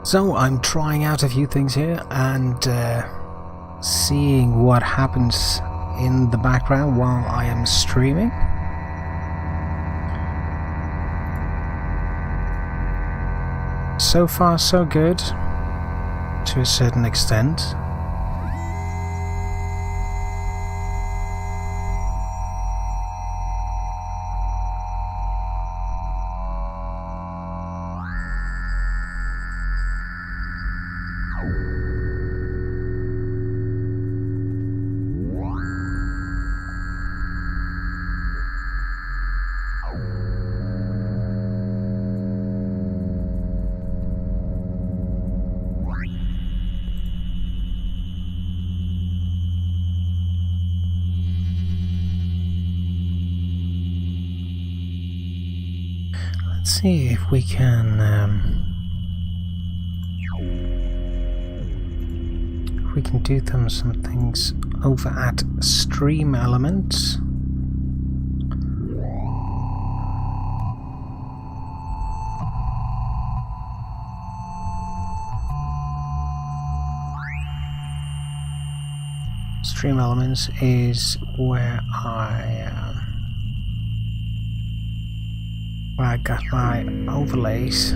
So I'm trying out a few things here and seeing what happens in the background while I am streaming. So far so good, to a certain extent. Let's see if we can do some things over at Stream Elements. Stream Elements is where I got my overlays.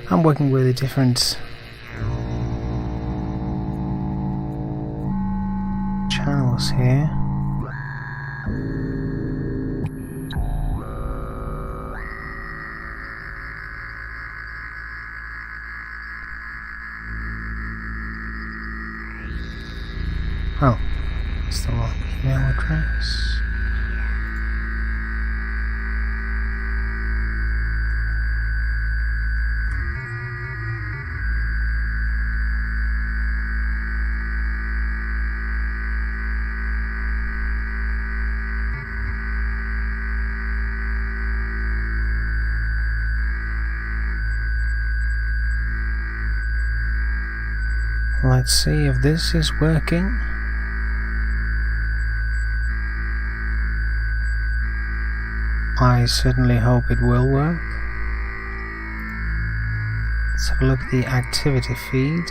I'm working with a different channels here. Oh, it's the wrong email address. Let's see if this is working. I certainly hope it will work. Let's have a look at the activity feed.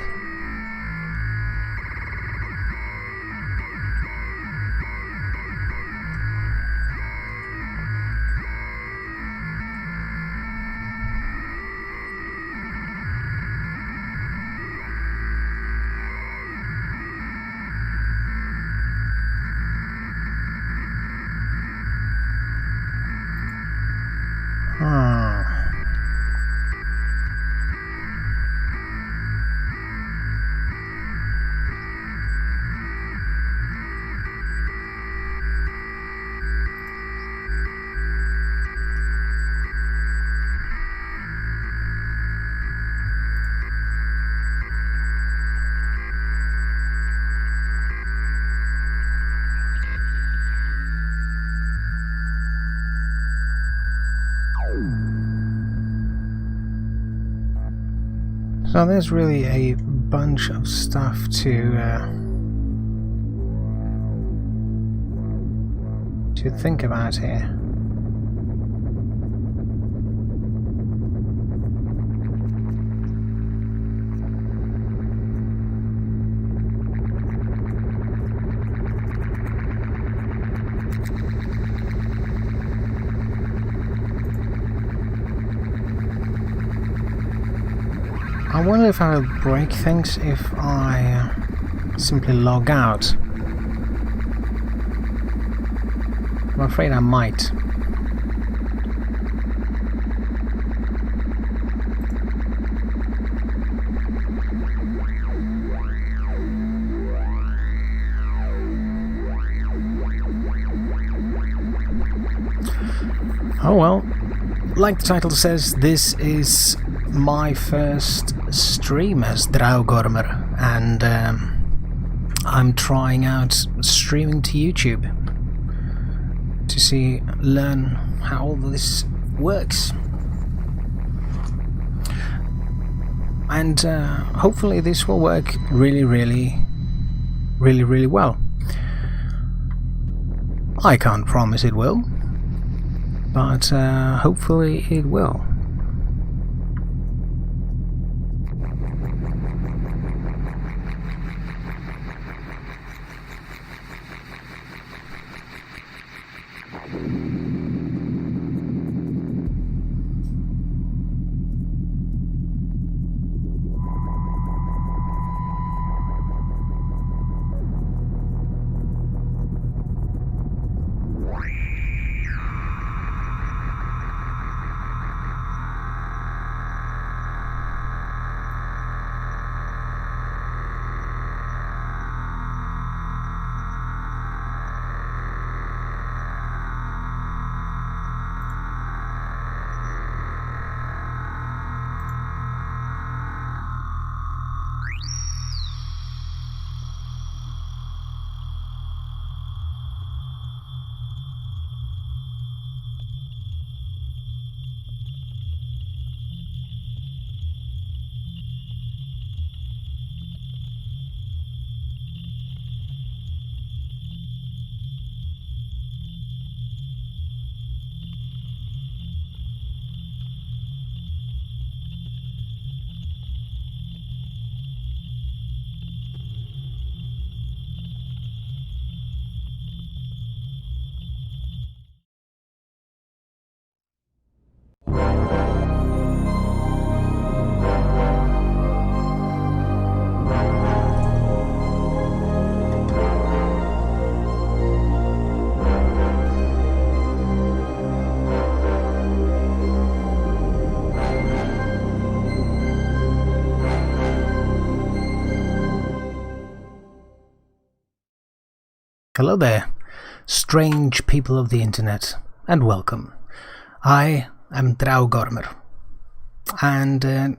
So there's really a bunch of stuff to think about here. I wonder if I will break things if I simply log out. I'm afraid I might. Oh well, like the title says, this is my first stream as Draugormer, and I'm trying out streaming to YouTube to learn how all this works, and hopefully this will work really well. I can't promise it will, but hopefully it will. Hello there, strange people of the internet, and welcome. I am Draugormer, and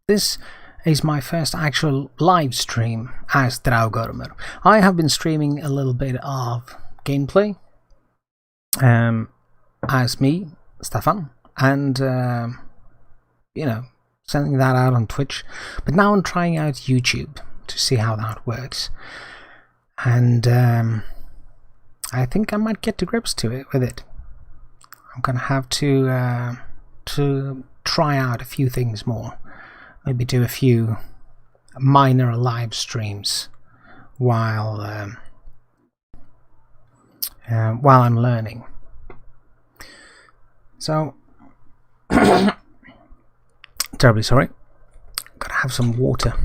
this is my first actual live stream as Draugormer. I have been streaming a little bit of gameplay as me, Stefan, and you know, sending that out on Twitch. But now I'm trying out YouTube to see how that works, and I think I might get to grips with it. I'm gonna have to try out a few things more. Maybe do a few minor live streams while I'm learning. So, terribly sorry. Gotta have some water.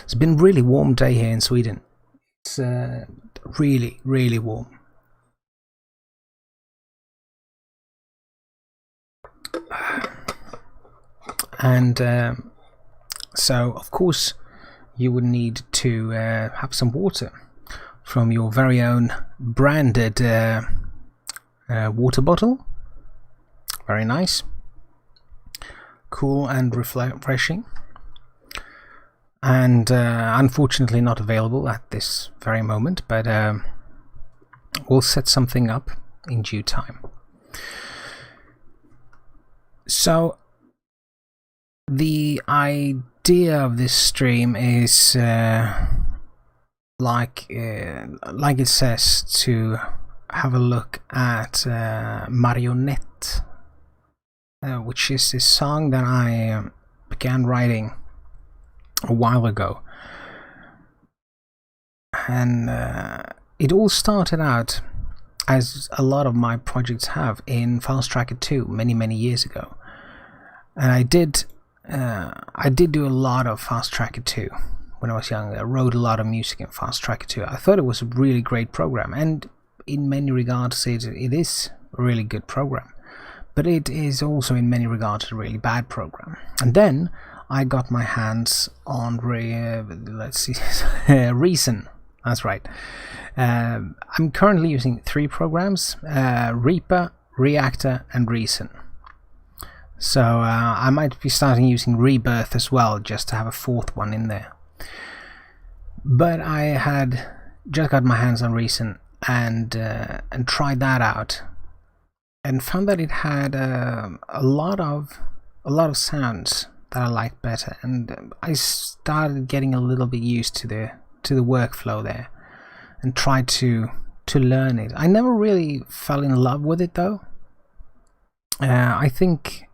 It's been a really warm day here in Sweden. It's really warm. And so of course you would need to have some water from your very own branded water bottle. Very nice, cool and refreshing, and unfortunately not available at this very moment, but we'll set something up in due time. So the idea of this stream is like it says, to have a look at Marionette, which is this song that I began writing a while ago, and it all started out, as a lot of my projects have, in FastTracker II many years ago. And I did I did do a lot of FastTracker II when I was young. I wrote a lot of music in FastTracker II. I thought it was a really great program, and in many regards it is a really good program. But it is also in many regards a really bad program. And then I got my hands on Reason. That's right. I'm currently using 3 programs: Reaper, Reactor, and Reason. So I might be starting using Rebirth as well, just to have a 4th one in there. But I had just got my hands on Reason and tried that out, and found that it had a lot of sounds that I liked better, and I started getting a little bit used to the workflow there, and tried to learn it. I never really fell in love with it though. I think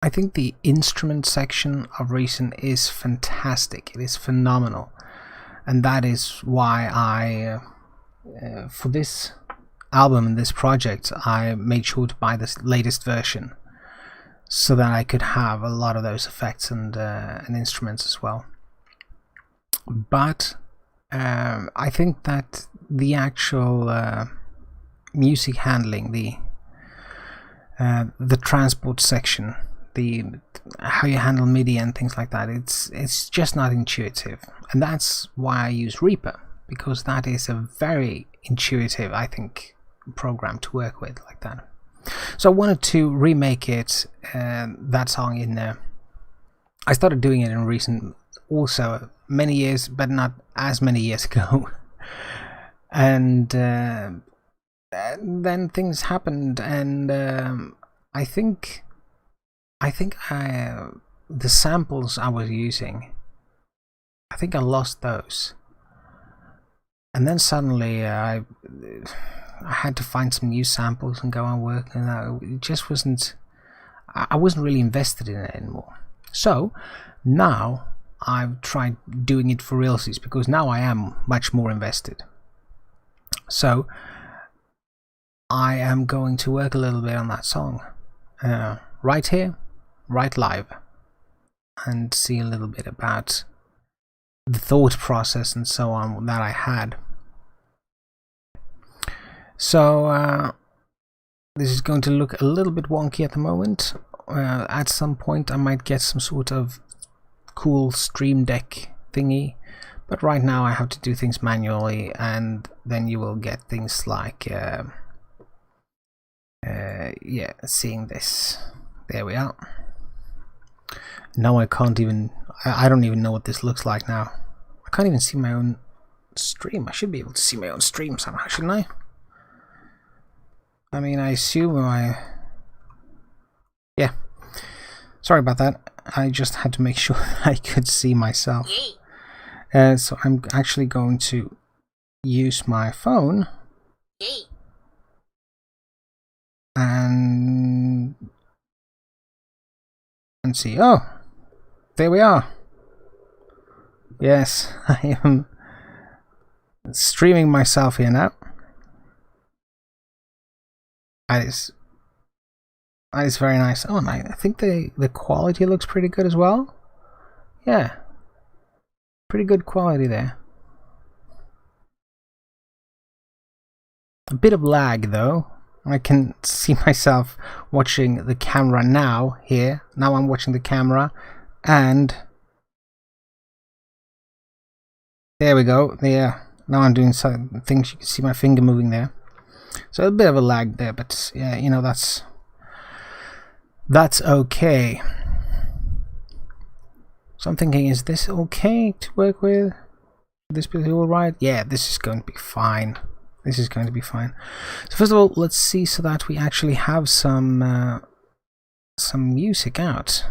the instrument section of Reason is fantastic. It is phenomenal, and that is why I for this album and this project I made sure to buy the latest version, so that I could have a lot of those effects and instruments as well. But I think that the actual music handling, the transport section, how you handle MIDI and things like that, it's just not intuitive, and that's why I use Reaper, because that is a very intuitive, I think, program to work with like that. So I wanted to remake it, that song in there. I started doing it in Reason also many years, but not as many years ago. And then things happened, and I think the samples I was using, I think I lost those. And then suddenly I had to find some new samples and go on work, and it just wasn't, I wasn't really invested in it anymore. So now I've tried doing it for realsies, because now I am much more invested. So I am going to work a little bit on that song right here, right live, and see a little bit about the thought process and so on that I had. So this is going to look a little bit wonky at the moment. At some point I might get some sort of cool Stream Deck thingy, but right now I have to do things manually, and then you will get things like yeah, seeing this. There we are. Now I can't even, I don't even know what this looks like now. I can't even see my own stream. I should be able to see my own stream somehow, shouldn't I? I mean, I assume yeah. Sorry about that. I just had to make sure I could see myself. So I'm actually going to use my phone and see. Oh, there we are. Yes, I am streaming myself here now. That is very nice. Oh, and I think the quality looks pretty good as well. Yeah, pretty good quality there. A bit of lag though. I can see myself watching the camera now here. Now I'm watching the camera, and there we go. There. Now I'm doing some things. You can see my finger moving there. So a bit of a lag there, but yeah, you know, that's okay. So I'm thinking, is this okay to work with? This be all right? Yeah, this is going to be fine. This is going to be fine. So first of all, let's see so that we actually have some music out.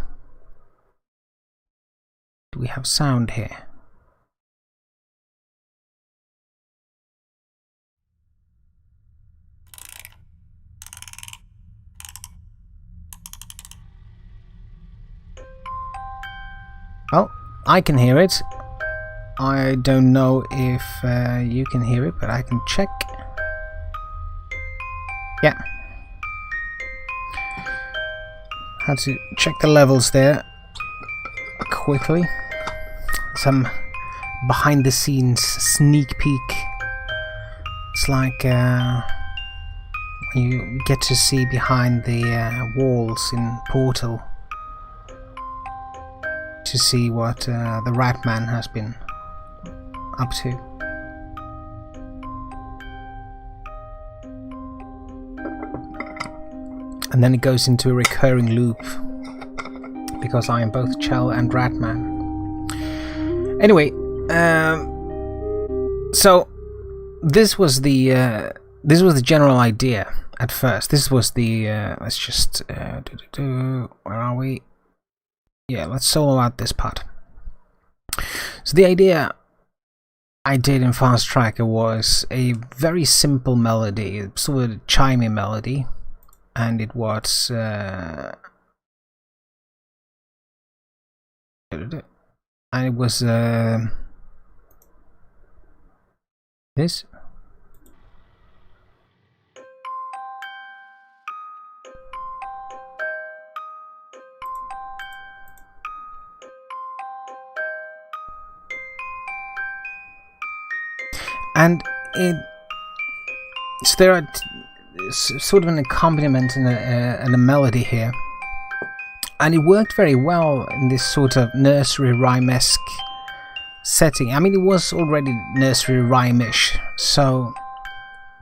Do we have sound here? Well, I can hear it. I don't know if you can hear it, but I can check. Yeah. Had to check the levels there. quickly. Some behind the scenes sneak peek. It's like you get to see behind the walls in Portal to see what the Ratman has been up to. And then it goes into a recurring loop because I am both Chell and Ratman. Anyway, so this was the general idea at first. This was the let's just where are we? Yeah, let's solo out this part. So the idea I did in FastTracker was a very simple melody, sort of a chimey melody, and it was this. And so there are sort of an accompaniment and a melody here, and it worked very well in this sort of nursery rhyme-esque setting. I mean, it was already nursery rhyme-ish, so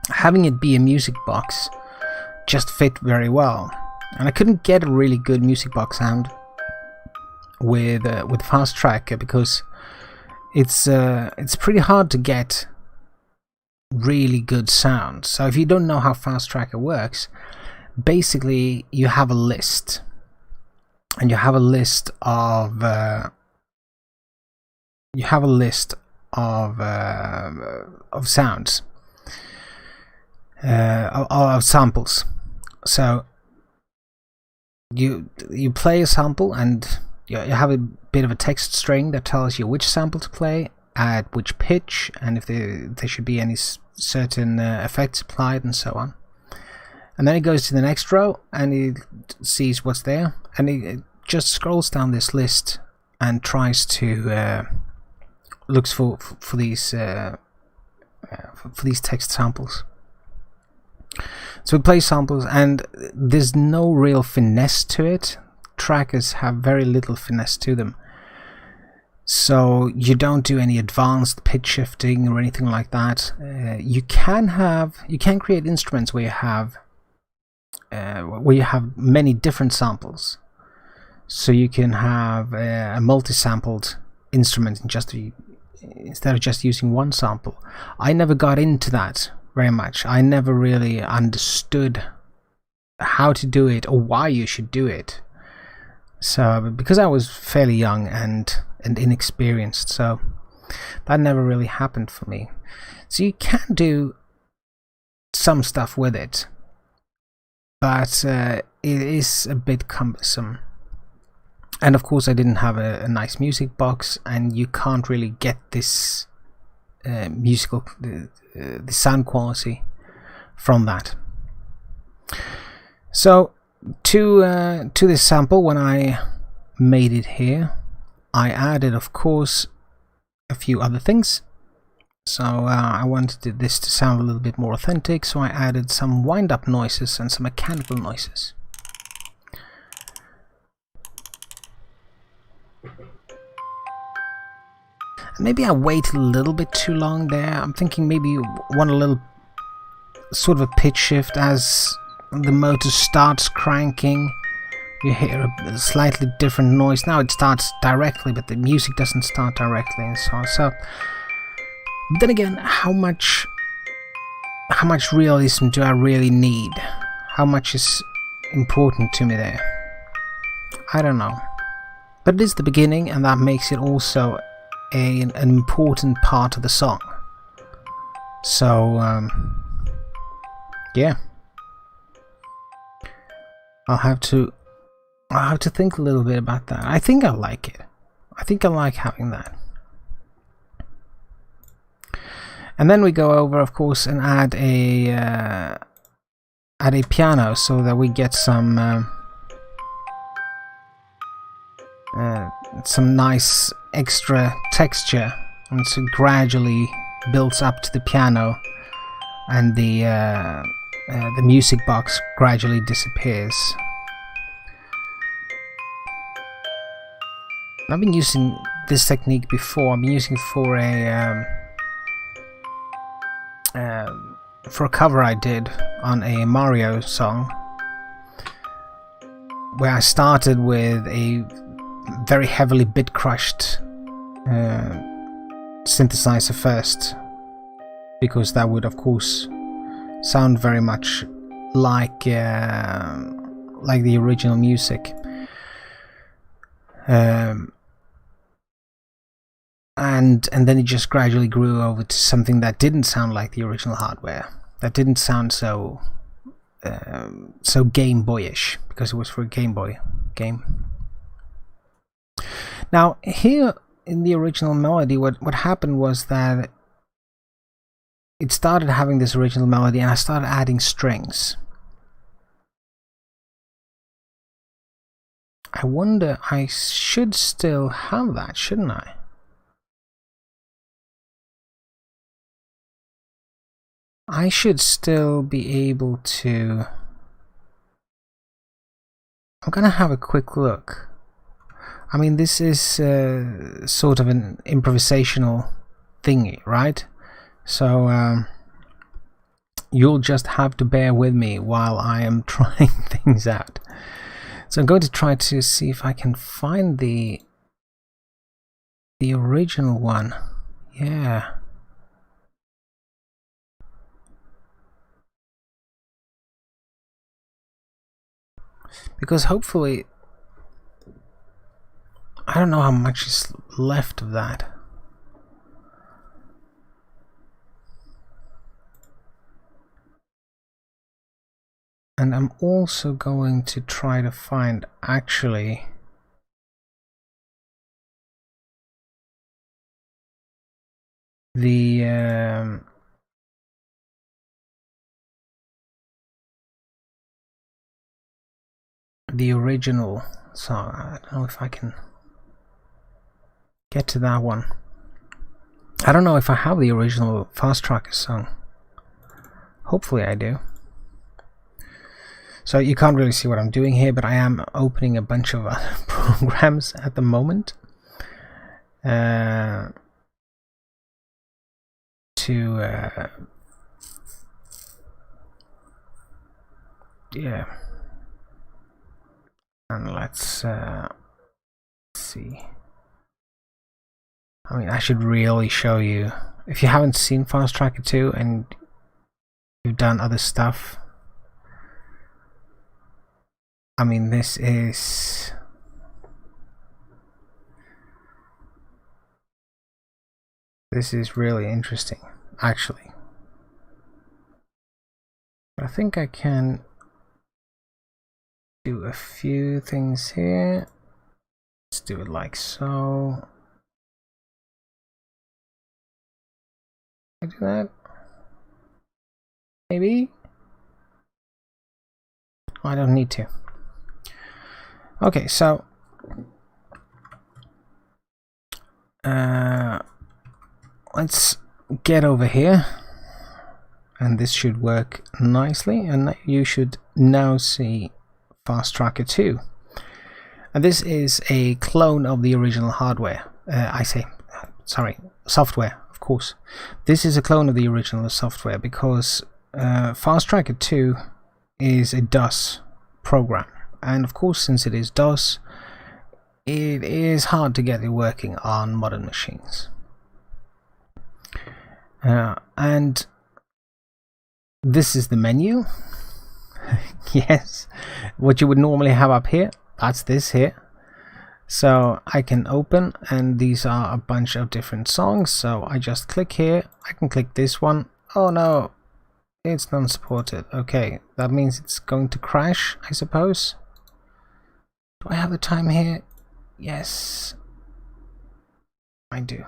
having it be a music box just fit very well. And I couldn't get a really good music box sound with FastTracker because it's pretty hard to get really good sound. So if you don't know how FastTracker works, basically you have a list, and you have a list of sounds, of samples. So you play a sample, and you have a bit of a text string that tells you which sample to play at which pitch, and if there should be any certain effects applied, and so on. And then it goes to the next row and it sees what's there, and it just scrolls down this list and tries to looks for these text samples. So it plays samples, and there's no real finesse to it. Trackers have very little finesse to them. So you don't do any advanced pitch shifting or anything like that. You can create instruments where you have many different samples. So you can have a multi-sampled instrument instead of just using one sample. I never got into that very much. I never really understood how to do it or why you should do it. So because I was fairly young and inexperienced, so that never really happened for me. So you can do some stuff with it, but it is a bit cumbersome. And of course I didn't have a nice music box, and you can't really get this the sound quality from that. So to this sample, when I made it here, I added, of course, a few other things. So I wanted this to sound a little bit more authentic, so I added some wind-up noises and some mechanical noises. Maybe I waited a little bit too long there. I'm thinking maybe you want a little sort of a pitch shift as the motor starts cranking. You hear a slightly different noise. Now it starts directly, but the music doesn't start directly, and so on. So then again, how much realism do I really need? How much is important to me there? I don't know. But it is the beginning, and that makes it also an important part of the song. So yeah, I'll have to think a little bit about that. I think I like it. I think I like having that. And then we go over, of course, and add a piano so that we get some some nice extra texture, and so gradually builds up to the piano, and the music box gradually disappears. I've been using this technique before. I've been using it for a cover I did on a Mario song, where I started with a very heavily bit crushed synthesizer first, because that would of course sound very much like the original music. And then it just gradually grew over to something that didn't sound like the original hardware, that didn't sound so Game Boyish, because it was for a Game Boy game. Now here in the original melody, what happened was that it started having this original melody, and I started adding strings. I wonder, I should still have that, shouldn't I? I should still be able to... I'm gonna have a quick look. I mean, this is sort of an improvisational thingy, right? So you'll just have to bear with me while I am trying things out. So I'm going to try to see if I can find the original one. Yeah. Because hopefully, I don't know how much is left of that. And I'm also going to try to find actually the original song. I don't know if I can get to that one. I don't know if I have the original FastTracker song. Hopefully I do. So you can't really see what I'm doing here, but I am opening a bunch of other programs at the moment yeah. And let's see. I mean, I should really show you. If you haven't seen FastTracker II and you've done other stuff, I mean, this is really interesting, actually. But I think I can do a few things here. Let's do it like so. Can I do that? Maybe? Oh, I don't need to. Okay, so let's get over here, and this should work nicely, and you should now see FastTracker II. And this is a clone of the original hardware. Software, of course. This is a clone of the original software because FastTracker II is a DOS program. And of course, since it is DOS, it is hard to get it working on modern machines. And this is the menu. Yes, what you would normally have up here, that's this here. So I can open, and these are a bunch of different songs. So I just click here. I can click this one. Oh no, it's non-supported. Okay, that means it's going to crash, I suppose. Do I have the time here? Yes, I do.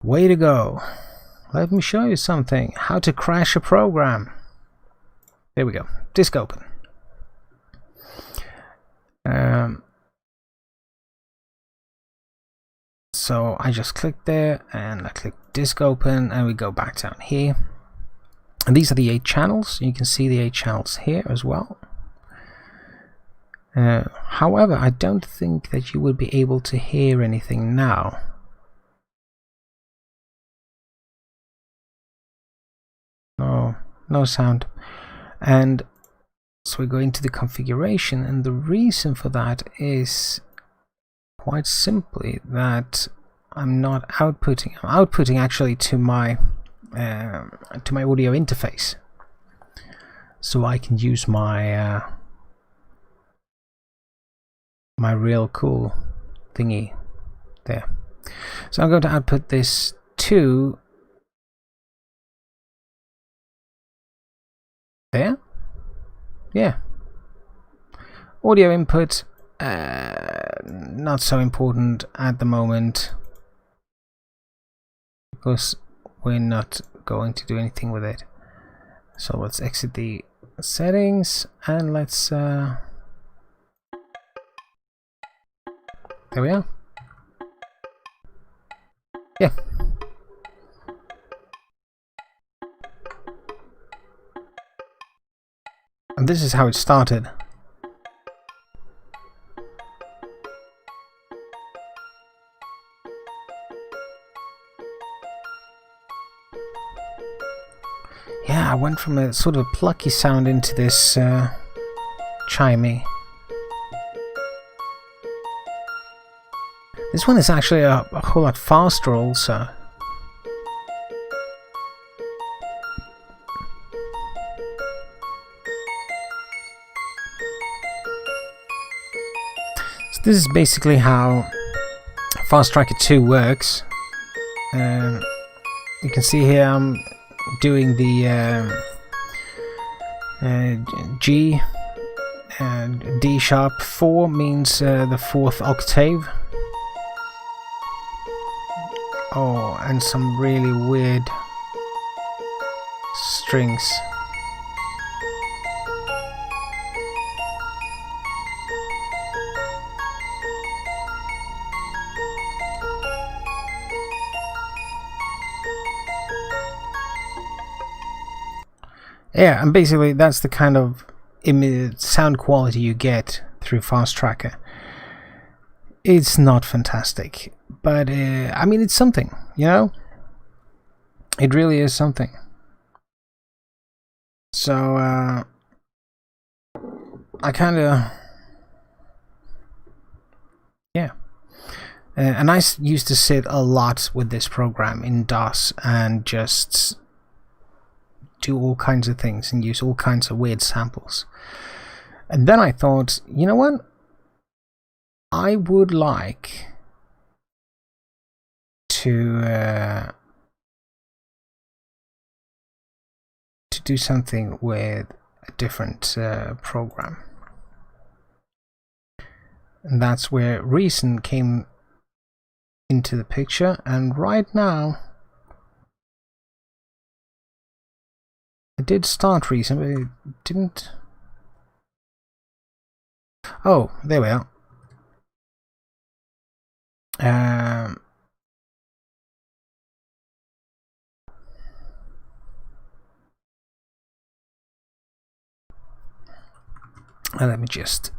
Way to go. Let me show you something. How to crash a program. There we go. Disk open. So I just click there and I click disk open, and we go back down here. And these are the 8 channels. You can see the 8 channels here as well. However, I don't think that you would be able to hear anything now. No sound. And so we go into the configuration, and the reason for that is quite simply that I'm not outputting. I'm outputting actually to my audio interface, so I can use my my real cool thingy there. So I'm going to output this to there. Yeah. Audio input, not so important at the moment because we're not going to do anything with it. So let's exit the settings and let's there we are. Yeah. And this is how it started. Yeah, I went from a sort of plucky sound into this chimey. This one is actually a whole lot faster also. So this is basically how FastTracker II works. You can see here I'm doing the G and D sharp 4 means the 4th octave. Oh, and some really weird strings. Yeah, and basically that's the kind of sound quality you get through FastTracker. It's not fantastic, but I mean, it's something, you know? It really is something. So I kind of, yeah. And I used to sit a lot with this program in DOS and just do all kinds of things and use all kinds of weird samples. And then I thought, you know what? I would like to do something with a different program. And that's where Reason came into the picture, and right now I did start Reason, but it didn't. Oh, there we are. Let me just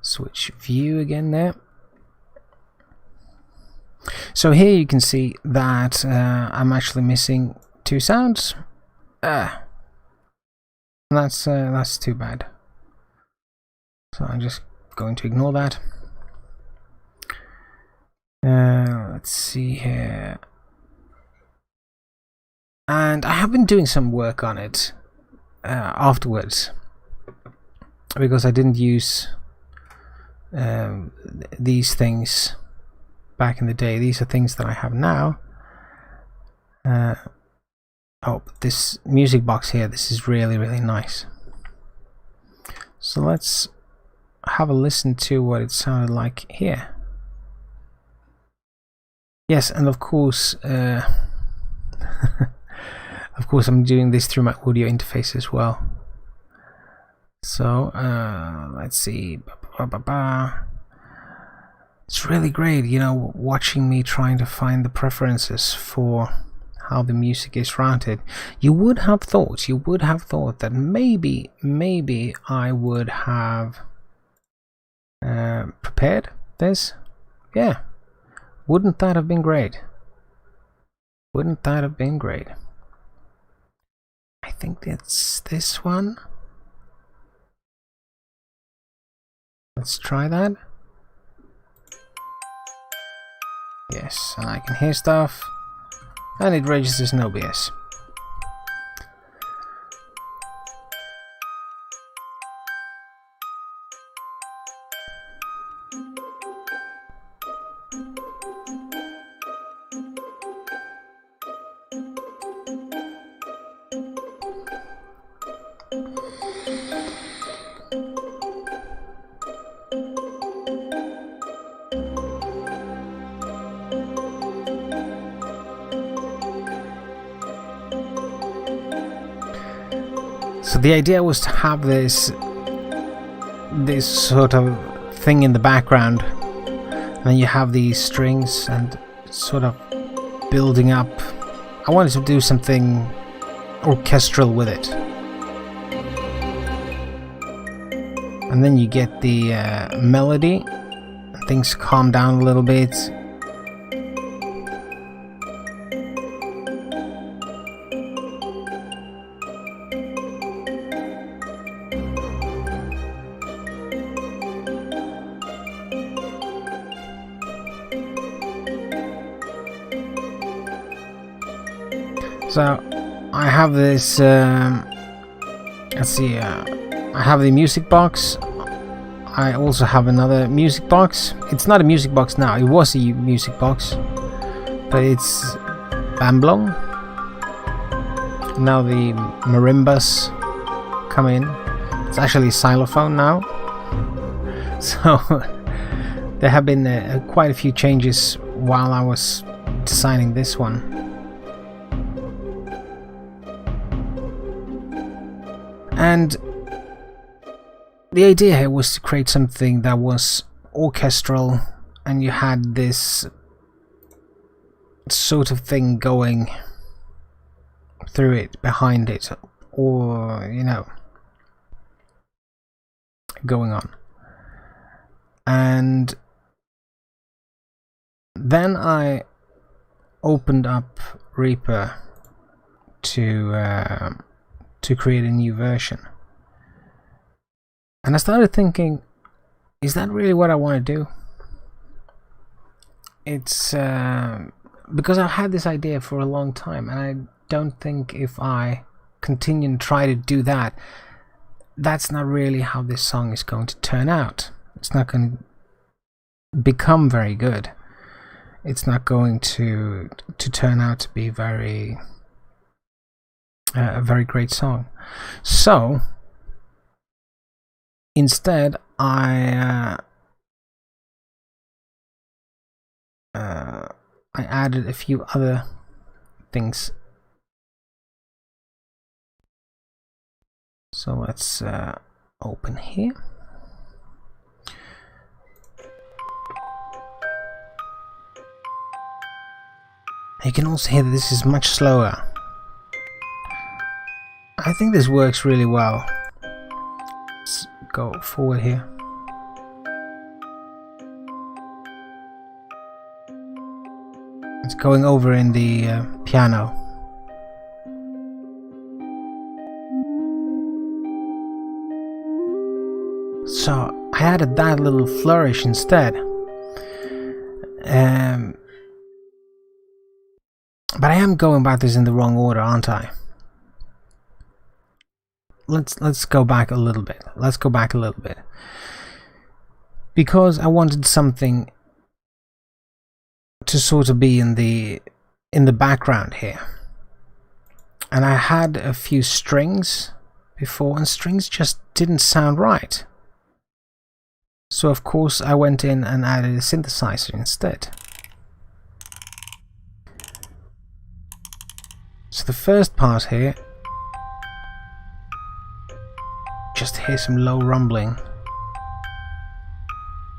switch view again there. So here you can see that I'm actually missing 2 sounds. That's too bad. So I'm just going to ignore that. Let's see here. And I have been doing some work on it afterwards, because I didn't use these things back in the day. These are things that I have now. Oh, this music box here, this is really, really nice. So let's have a listen to what it sounded like here. Yes, and of course, of course I'm doing this through my audio interface as well. So let's see. It's really great, you know, watching me trying to find the preferences for how the music is routed. You would have thought that maybe I would have prepared this. Yeah, wouldn't that have been great? Wouldn't that have been great? I think it's this one. Let's try that. Yes, and I can hear stuff, and it registers no BS. So the idea was to have this sort of thing in the background, and then you have these strings and sort of building up. I wanted to do something orchestral with it, and then you get the melody, things calm down a little bit. So I have this, let's see, I have the music box. I also have another music box. It's not a music box now, it was a music box, but it's Bamblong. Now the marimbas come in. It's actually xylophone now. So there have been quite a few changes while I was designing this one. And the idea here was to create something that was orchestral, and you had this sort of thing going through it, behind it, or, you know, going on. And then I opened up Reaper to create a new version, and I started thinking, is that really what I want to do? It's because I've had this idea for a long time, and I don't think if I continue and try to do that, that's not really how this song is going to turn out. It's not going to become very good. It's not going to turn out to be a very great song. So instead I added a few other things. So let's open here. You can also hear that this is much slower. I think this works really well. Let's go forward here. It's going over in the piano. So I added that little flourish instead. But I am going about this in the wrong order, aren't I? Let's go back a little bit. Because I wanted something to sort of be in the background here. And I had a few strings before, and strings just didn't sound right. So of course I went in and added a synthesizer instead. So the first part here, just hear some low rumbling.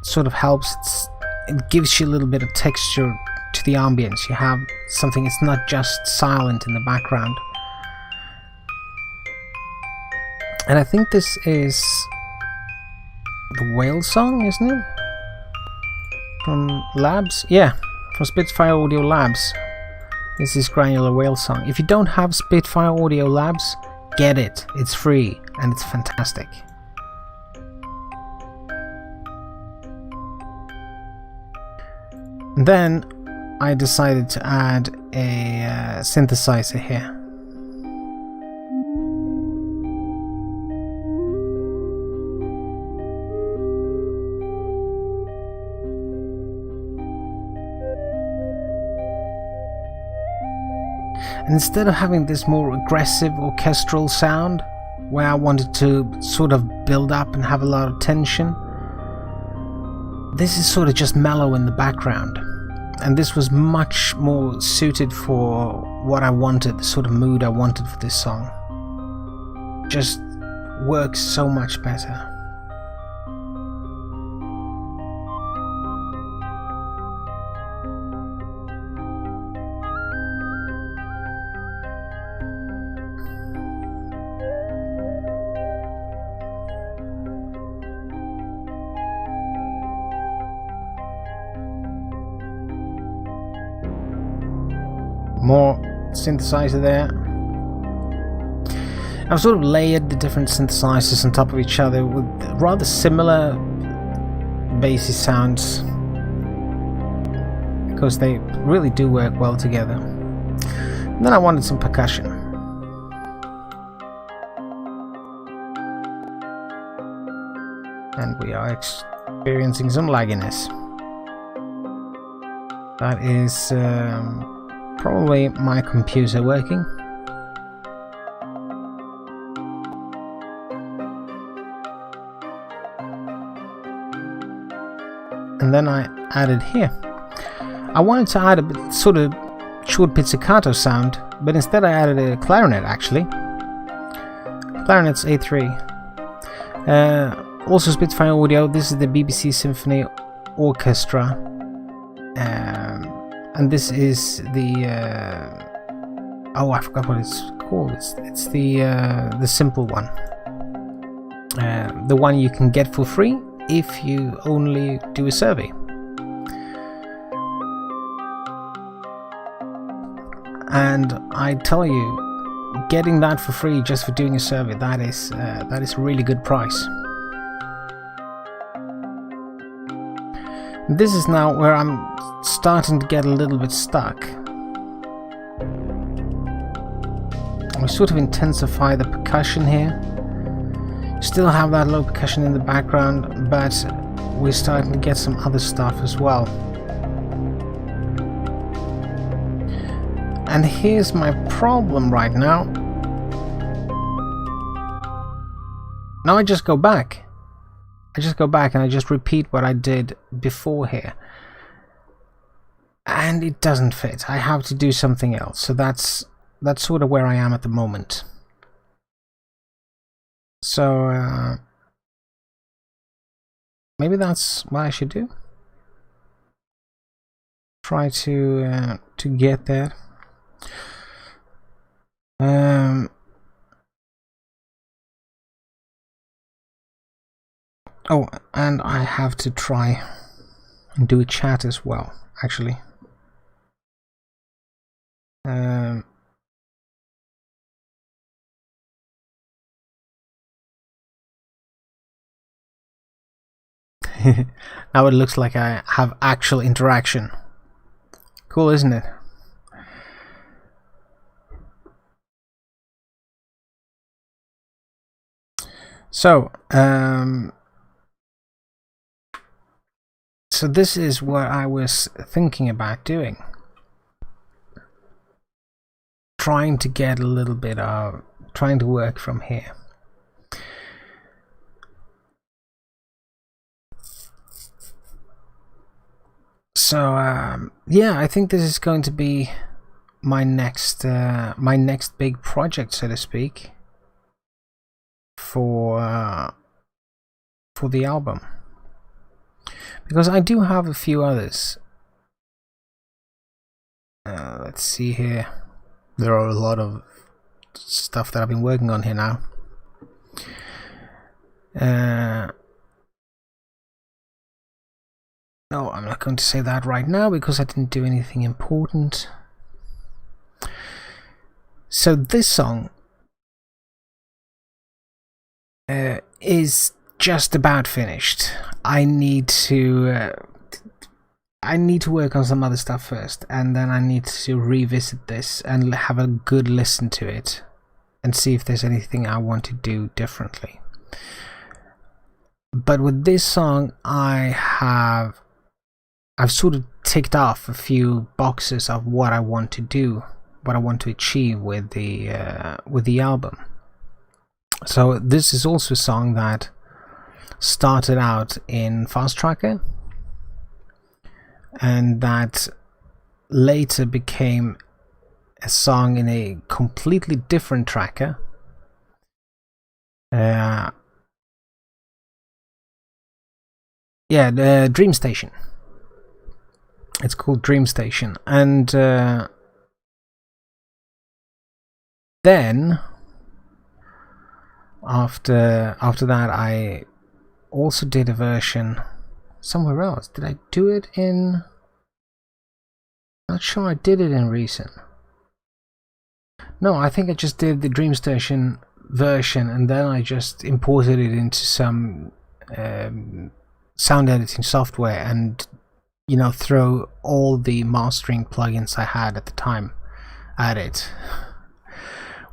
sort of helps. It gives you a little bit of texture to the ambience. You have something, it's not just silent in the background. And I think this is the whale song, isn't it? From Labs? Yeah, from Spitfire Audio Labs. This is Granular Whale Song. If you don't have Spitfire Audio Labs, get it. It's free and it's fantastic. And then I decided to add a synthesizer here. And instead of having this more aggressive orchestral sound, where I wanted to sort of build up and have a lot of tension, this is sort of just mellow in the background. And this was much more suited for what I wanted, the sort of mood I wanted for this song. Just works so much better. More synthesizer there. I've sort of layered the different synthesizers on top of each other with rather similar bassy sounds, because they really do work well together. And then I wanted some percussion. And we are experiencing some lagginess. That is probably my computer working. And then I added here. I wanted to add a bit, sort of short pizzicato sound, but instead I added a clarinet actually. Clarinet's A3. Also Spitfire Audio. This is the BBC Symphony Orchestra. And this is the oh, I forgot what it's called. It's the simple one, the one you can get for free if you only do a survey. And I tell you, getting that for free just for doing a survey, that is a really good price. This is now where I'm starting to get a little bit stuck. We sort of intensify the percussion here. Still have that low percussion in the background, but we're starting to get some other stuff as well. And here's my problem right now. Now I just go back. And I just repeat what I did before here. And it doesn't fit. I have to do something else. So that's sort of where I am at the moment. So maybe that's what I should do. Try to get there. Oh, and I have to try and do a chat as well, actually. Now it looks like I have actual interaction. Cool, isn't it? So, so this is what I was thinking about doing. Trying to get a little bit of, trying to work from here. So yeah, I think this is going to be my next big project, so to speak, for the album. because I do have a few others. Let's see here. There are a lot of stuff that I've been working on here now. No, I'm not going to say that right now because I didn't do anything important. So this song is just about finished. I need to work on some other stuff first, and then I need to revisit this and have a good listen to it and see if there's anything I want to do differently. But with this song, I've sort of ticked off a few boxes of what I want to do, what I want to achieve with the album. So this is also a song that started out in FastTracker and that later became a song in a completely different tracker. Dream Station. It's called Dream Station, and then after that I also did a version somewhere else. Did I do it in... Not sure I did it in Reason. No, I think I just did the Dream Station version and then I just imported it into some sound editing software and, you know, throw all the mastering plugins I had at the time at it,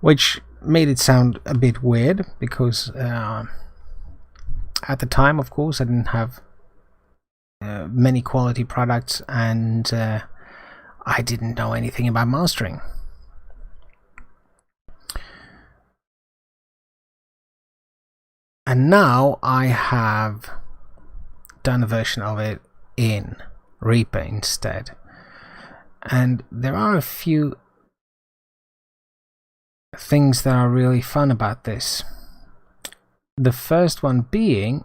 which made it sound a bit weird because at the time, of course, I didn't have many quality products and I didn't know anything about mastering. And now I have done a version of it in Reaper instead. And there are a few things that are really fun about this. The first one being,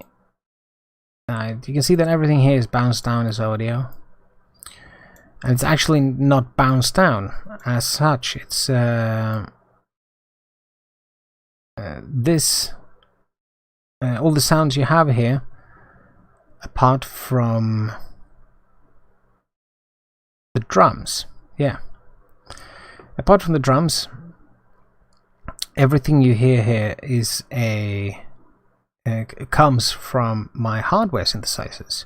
you can see that everything here is bounced down as audio. And it's actually not bounced down as such. It's all the sounds you have here, apart from the drums. Yeah. Apart from the drums, everything you hear here is comes from my hardware synthesizers.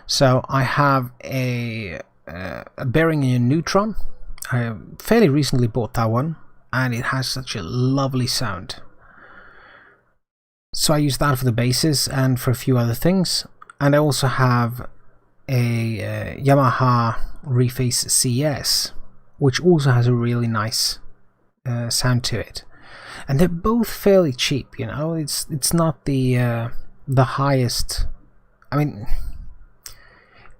So I have a Behringer Neutron. I fairly recently bought that one, and it has such a lovely sound. So I use that for the basses and for a few other things. And I also have a Yamaha Reface CS, which also has a really nice sound to it. And they're both fairly cheap, you know. It's not the highest. I mean,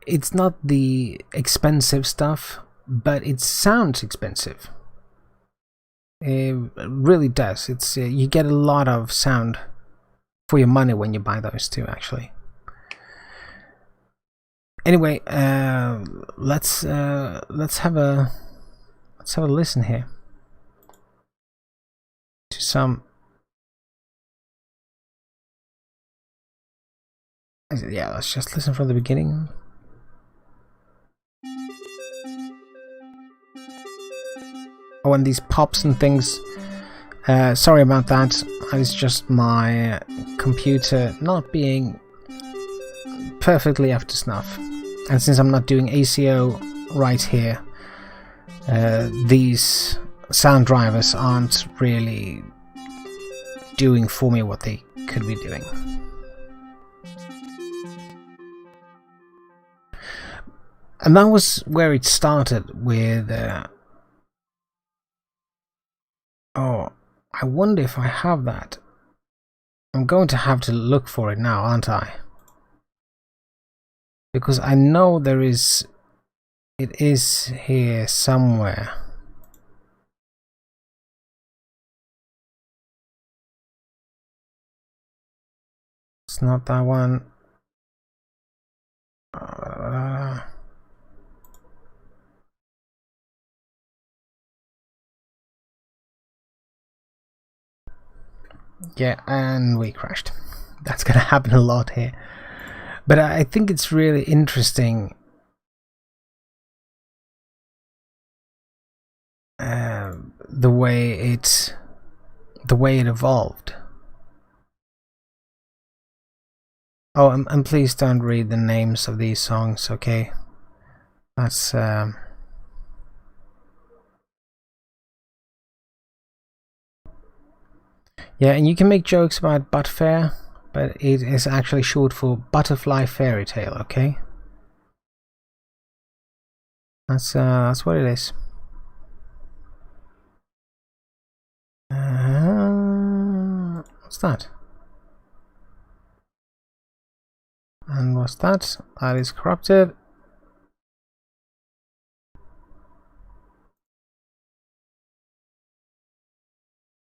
it's not the expensive stuff, but it sounds expensive. It really does. It's you get a lot of sound for your money when you buy those two, actually. Anyway, let's have a listen here to some. Yeah, let's just listen from the beginning. Oh, and these pops and things. Sorry about that. It's just my computer not being perfectly up to snuff. And since I'm not doing ACO right here, these sound drivers aren't really doing for me what they could be doing. And that was where it started with... oh, I wonder if I have that. I'm going to have to look for it now, aren't I? Because I know there is... it is here somewhere. It's not that one. Yeah, and we crashed. That's gonna happen a lot here. But I think it's really interesting the way it evolved. Oh, and please don't read the names of these songs, okay? That's yeah, and you can make jokes about butt fair, but it is actually short for butterfly fairy tale, okay? That's what it is. What's that? And what's that? That is corrupted.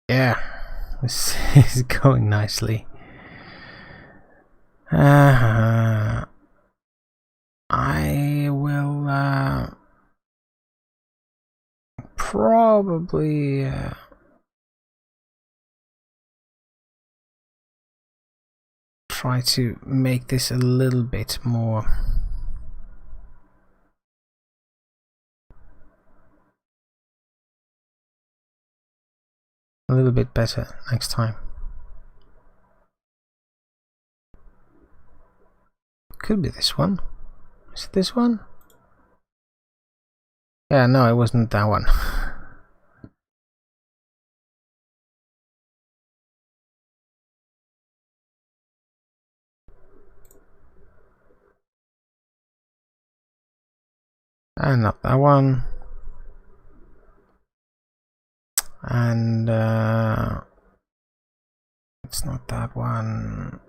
Yeah, this is going nicely. I will probably try to make this a little bit more better next time. Could be this one. Is it this one? Yeah, no, it wasn't that one. And not that one. And it's not that one.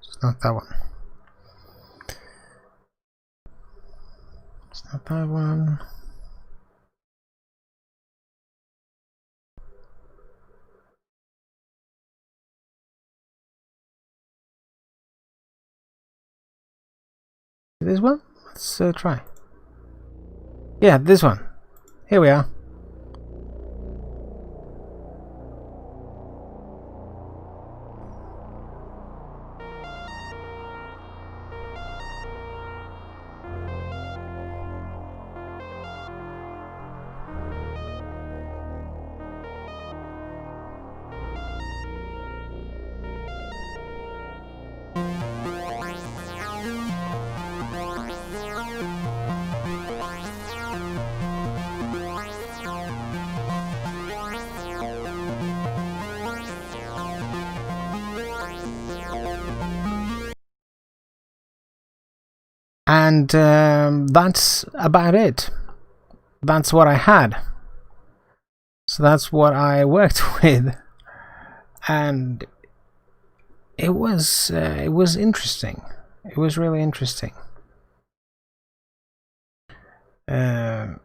It's not that one. It's not that one. This one? Let's try. Yeah, this one. Here we are. And that's about it. That's what I had. So that's what I worked with, and it was interesting. It was really interesting. And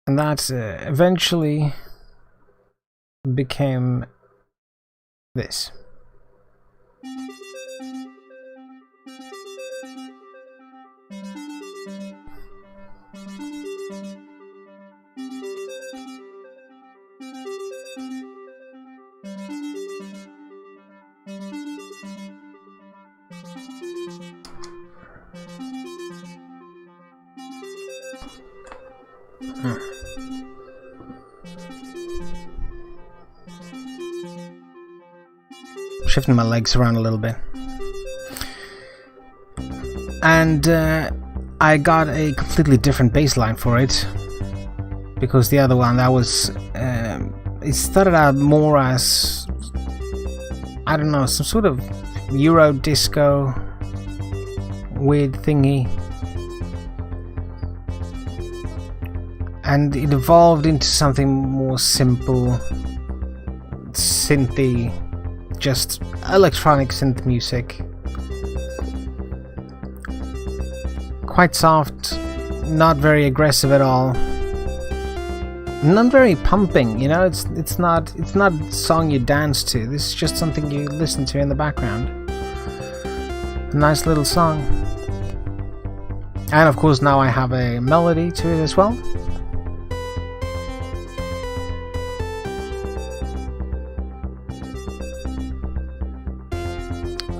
that eventually became this. Shifting my legs around a little bit, and I got a completely different bass line for it, because the other one, that was it started out more as, I don't know, some sort of Euro disco weird thingy, and it evolved into something more simple, synthy, just electronic synth music. Quite soft, not very aggressive at all. not very pumping, you know. It's not a song you dance to. This is just something you listen to in the background. A nice little song. And of course now I have a melody to it as well.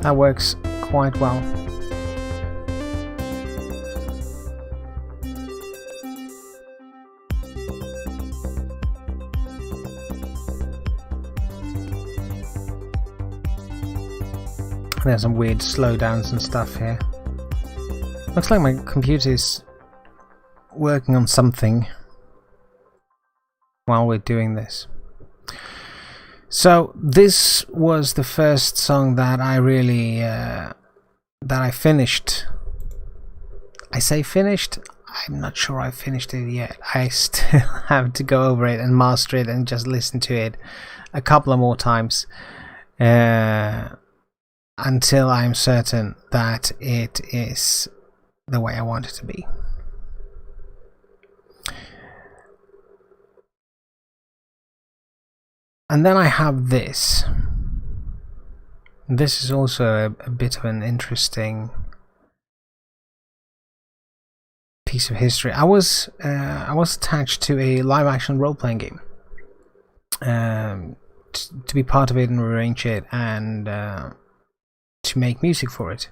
That works quite well. There's some weird slowdowns and stuff here. Looks like my computer's working on something while we're doing this. So this was the first song that I really that I finished. I say finished, I'm not sure I finished it yet. I still have to go over it and master it and just listen to it a couple of more times until I'm certain that it is the way I want it to be. And then I have this. This is also a bit of an interesting piece of history. I was attached to a live-action role-playing game to be part of it and arrange it and to make music for it.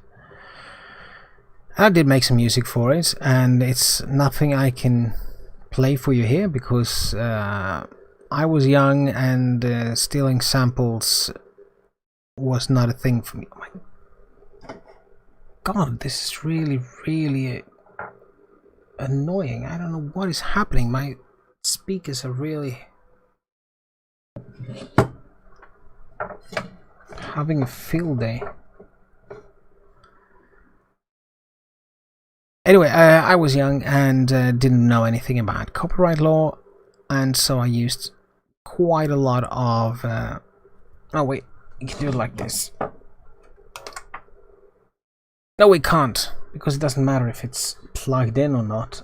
I did make some music for it, and it's nothing I can play for you here because I was young and stealing samples was not a thing for me. Oh my god, this is really, really annoying. I don't know what is happening. My speakers are really having a field day. Anyway, I was young and didn't know anything about copyright law, and so I used quite a lot of oh wait, you can do it like this. No, we can't, because it doesn't matter if it's plugged in or not.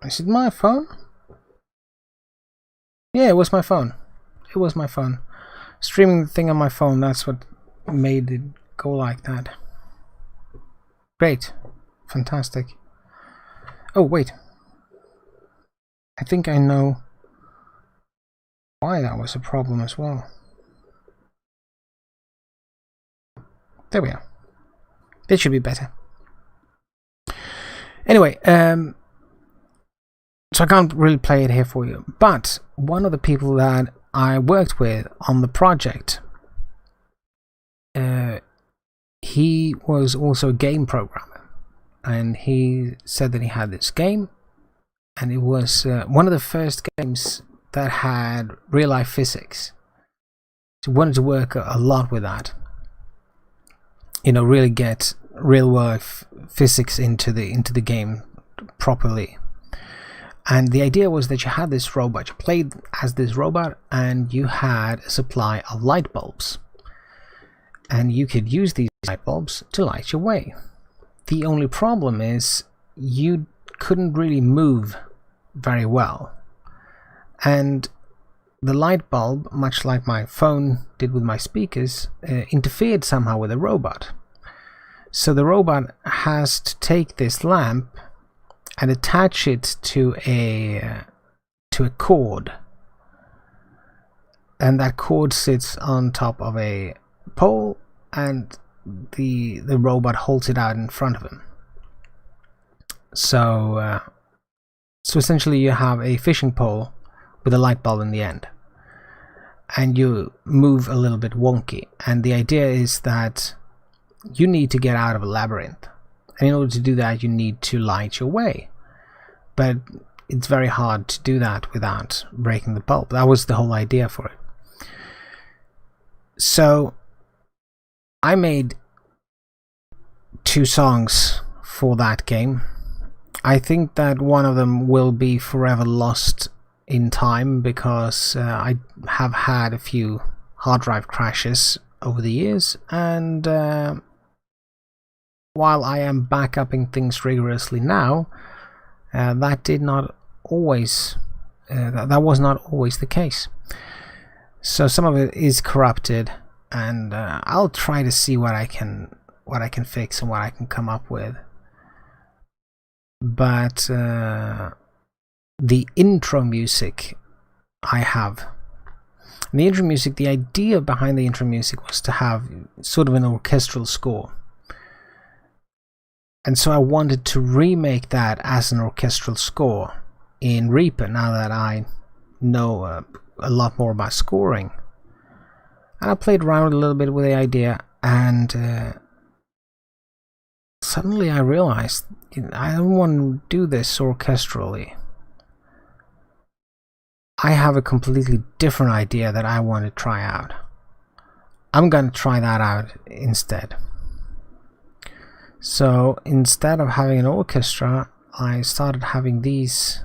Is it my phone? Yeah, it was my phone. It was my phone. Streaming the thing on my phone, that's what made it go like that. Great. Fantastic. Oh, wait. I think I know why that was a problem as well. There we are. It should be better. Anyway, so I can't really play it here for you, but one of the people that I worked with on the project, he was also a game programmer, and he said that he had this game, and it was one of the first games that had real-life physics. So he wanted to work a lot with that, you know, really get real-life physics into the game properly. And the idea was that you had this robot, you played as this robot, and you had a supply of light bulbs. And you could use these light bulbs to light your way. The only problem is you couldn't really move very well. And the light bulb, much like my phone did with my speakers, interfered somehow with the robot. So the robot has to take this lamp and attach it to a cord, and that cord sits on top of a pole, and the robot holds it out in front of him. So essentially you have a fishing pole with a light bulb in the end, and you move a little bit wonky, and the idea is that you need to get out of a labyrinth, and in order to do that you need to light your way, but it's very hard to do that without breaking the bulb. That was the whole idea for it. So I made 2 songs for that game. I think that one of them will be forever lost in time because I have had a few hard drive crashes over the years, and while I am backupping things rigorously now, that did not always that was not always the case. So some of it is corrupted, and I'll try to see what I can fix and what I can come up with. But the intro music I have. And the intro music, the idea behind the intro music was to have sort of an orchestral score. And so I wanted to remake that as an orchestral score in Reaper, now that I know a lot more about scoring. And I played around a little bit with the idea, and suddenly I realized I don't want to do this orchestrally. I have a completely different idea that I want to try out. I'm going to try that out instead. So instead of having an orchestra, I started having these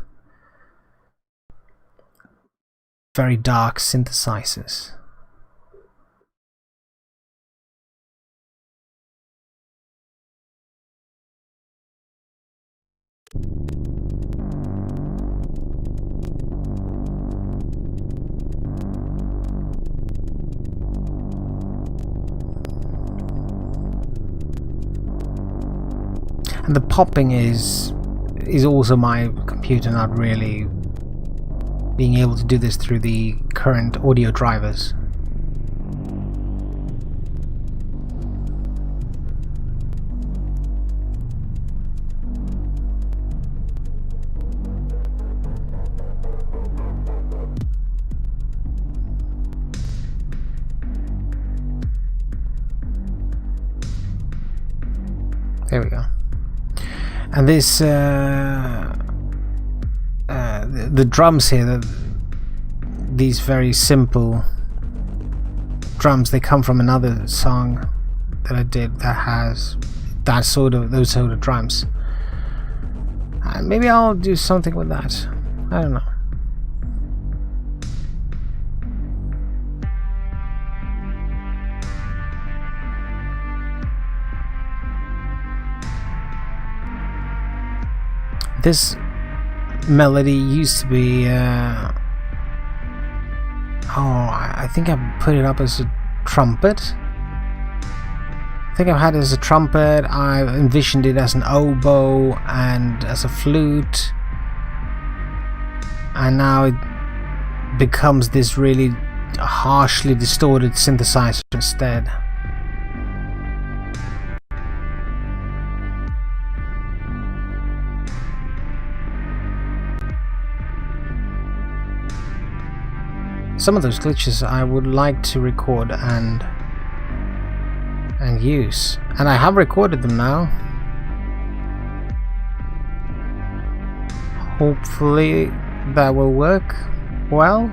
very dark synthesizers. And the popping is also my computer not really being able to do this through the current audio drivers. There we go. And this, the drums here, these very simple drums, they come from another song that I did that has those sort of drums. Maybe I'll do something with that. I don't know. This melody used to be I think I put it up as a trumpet. I think I've had it as a trumpet. I envisioned it as an oboe and as a flute, and now it becomes this really harshly distorted synthesizer instead. Some of those glitches I would like to record and use, and I have recorded them now. Hopefully that will work well.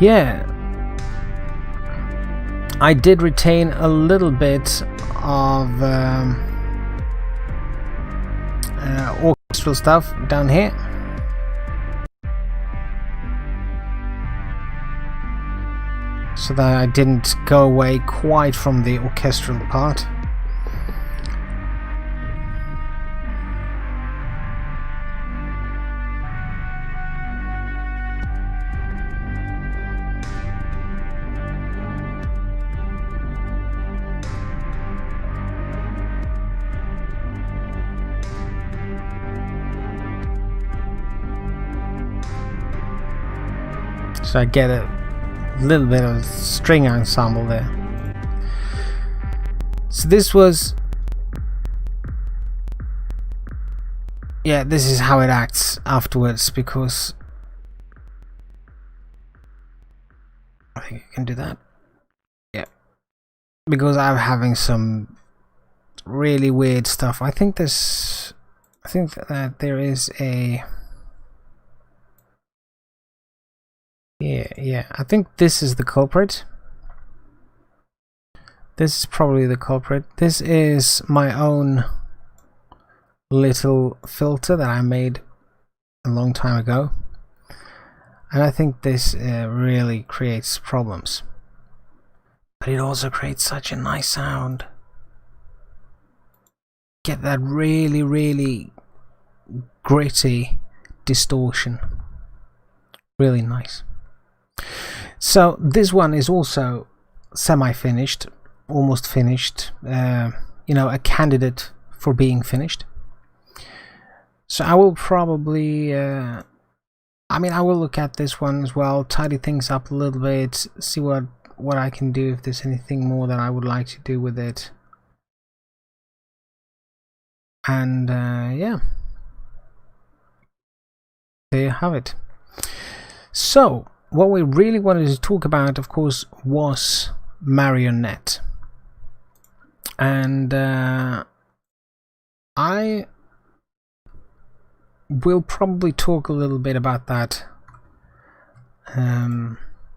Yeah, I did retain a little bit of orchestral stuff down here. So that I didn't go away quite from the orchestral part. So I get a little bit of string ensemble there. So this was, yeah, this is how it acts afterwards, because I think I can do that. Yeah, because I'm having some really weird stuff. I think that there is a yeah, I think this is the culprit. This is probably the culprit. This is my own little filter that I made a long time ago, and I think this really creates problems. but it also creates such a nice sound. Get that really, really gritty distortion. Really nice. So this one is also semi-finished, almost finished, you know, a candidate for being finished. So I will probably I mean, I will look at this one as well, tidy things up a little bit, see what I can do, if there's anything more that I would like to do with it. And yeah, there you have it. So what we really wanted to talk about, of course, was Marionette. And I will probably talk a little bit about that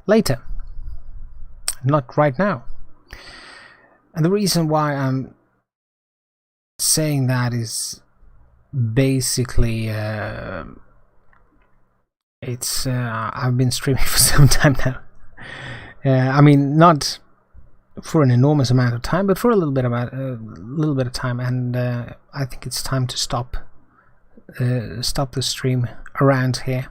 later, not right now. And the reason why I'm saying that is basically it's I've been streaming for some time now. I mean, not for an enormous amount of time, but for a little bit of time, and I think it's time to stop the stream around here.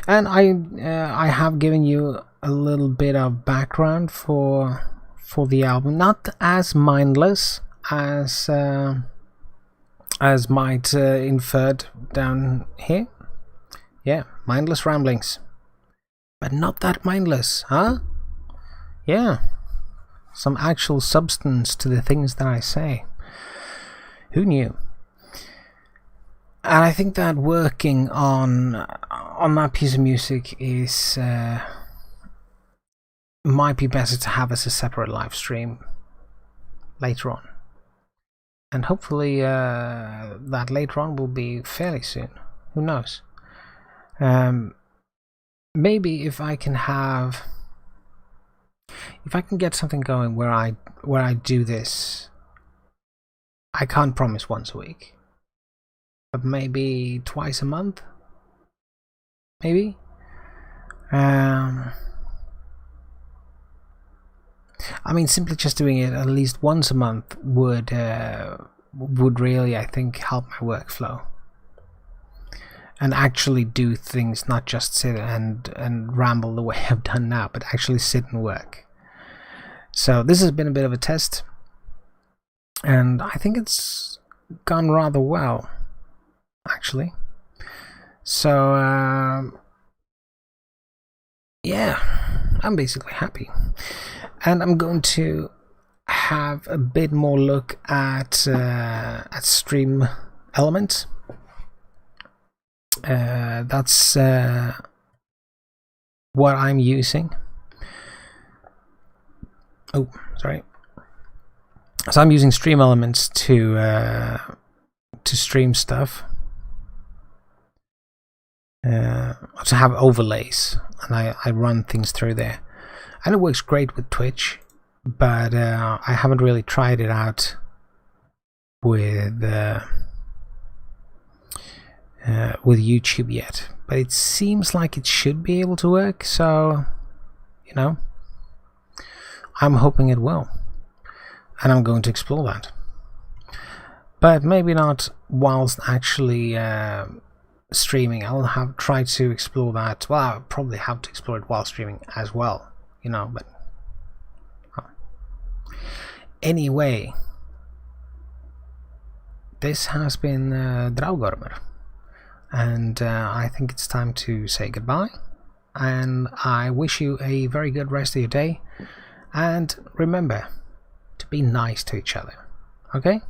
And I have given you a little bit of background for the album, not as mindless as might inferred down here. Yeah, mindless ramblings, but not that mindless, huh? Yeah, some actual substance to the things that I say. Who knew? And I think that working on that piece of music is might be better to have as a separate live stream later on, and hopefully that later on will be fairly soon. Who knows? Maybe if I can get something going where I do this, I can't promise once a week, but maybe twice a month, maybe. I mean, simply just doing it at least once a month would really, I think, help my workflow, and actually do things, not just sit and ramble the way I've done now, but actually sit and work. So this has been a bit of a test, and I think it's gone rather well, actually. So yeah, I'm basically happy, and I'm going to have a bit more look at stream elements. That's what I'm using. Oh, sorry. So I'm using stream elements to stream stuff, to have overlays, and I run things through there, and it works great with Twitch, but I haven't really tried it out with YouTube yet, but it seems like it should be able to work, so you know, I'm hoping it will, and I'm going to explore that, but maybe not whilst actually streaming. I'll try to explore that. Well, I'll probably have to explore it while streaming as well, you know, but anyway, this has been Draugormer. And I think it's time to say goodbye, and I wish you a very good rest of your day, and remember to be nice to each other, okay?